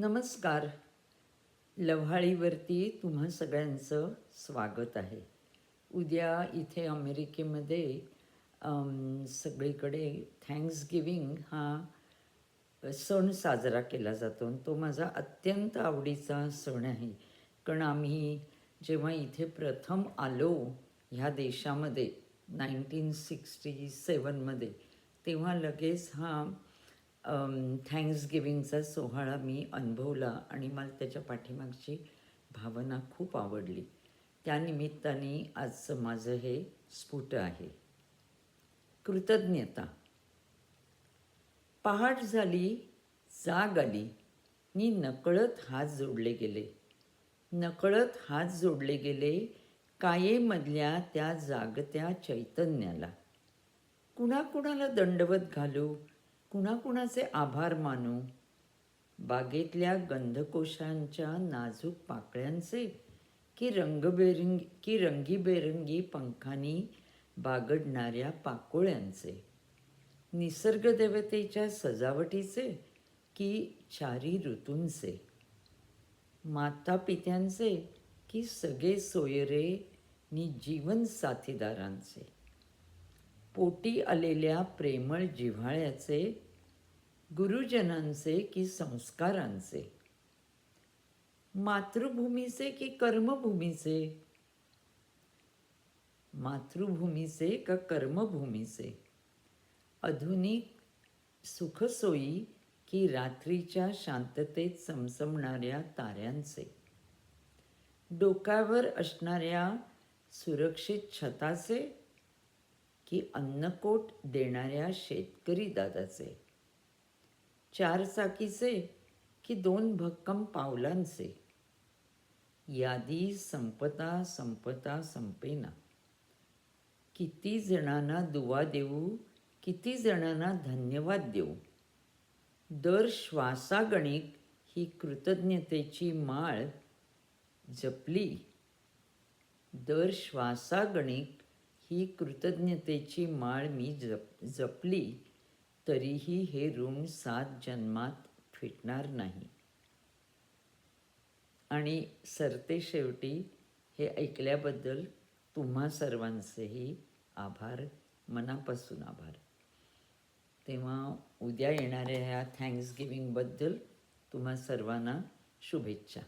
नमस्कार. लव्हाळीवरती तुम्हा सगळ्यांचं स्वागत आहे. उद्या इथे अमेरिकेमध्ये सगळीकडे थँक्सगिव्हिंग हा सण साजरा केला जातो आणि तो माझा अत्यंत आवडीचा सण आहे. कारण आम्ही जेव्हा इथे प्रथम आलो ह्या देशामध्ये 1967मध्ये, तेव्हा लगेच हा थँक्सगिव्हिंगचा सोहळा मी अनुभवला आणि मला त्याच्या पाठीमागची भावना खूप आवडली. त्यानिमित्ताने आजचं माझं हे स्फुट आहे. कृतज्ञता. पहाट झाली, जाग आली, नि नकळत हात जोडले गेले. नकळत हात जोडले गेले कायेमधल्या त्या जागत्या चैतन्याला. कुणाकुणाला दंडवत घालू, कुणाकुणाचे आभार मानू. बागेतल्या गंधकोशांच्या नाजूक पाकळ्यांचे की रंगीबेरंगी पंखांनी बागडणाऱ्या पाकोळ्यांचे. निसर्गदेवतेच्या सजावटीचे की चारी ऋतूंचे. मातापित्यांचे की सगळे सोयरे नि जीवन साथीदारांचे. पोटी आलेल्या प्रेमळ जिव्हाळ्याचे, गुरुजनांचे की संस्कारांचे. मातृभूमीचे की कर्मभूमीचे. मातृभूमीचे का कर्मभूमीचे. आधुनिक सुखसोयी की रात्रीच्या शांततेत चमचमणाऱ्या ताऱ्यांचे. डोक्यावर असणाऱ्या सुरक्षित छताचे की अन्नकोट देणाऱ्या शेतकरी दादाचे. चारचाकीचे की दोन भक्कम पावलांचे. यादी संपता संपता संपेना. किती जणांना दुवा देऊ, किती जणांना धन्यवाद देऊ. दर श्वासागणिक ही कृतज्ञतेची माळ जपली. दर श्वासागणिक ही कृतज्ञतेची माळ मी जपली, तरीही हे ऋण 7 जन्मात फिटणार नाही. आणि सरते शेवटी हे ऐकल्याबद्दल तुम्हा सर्वांचेही आभार, मनापासून आभार. तेव्हा उद्या येणाऱ्या ह्या थँक्सगिव्हिंगबद्दल तुम्हा सर्वांना शुभेच्छा.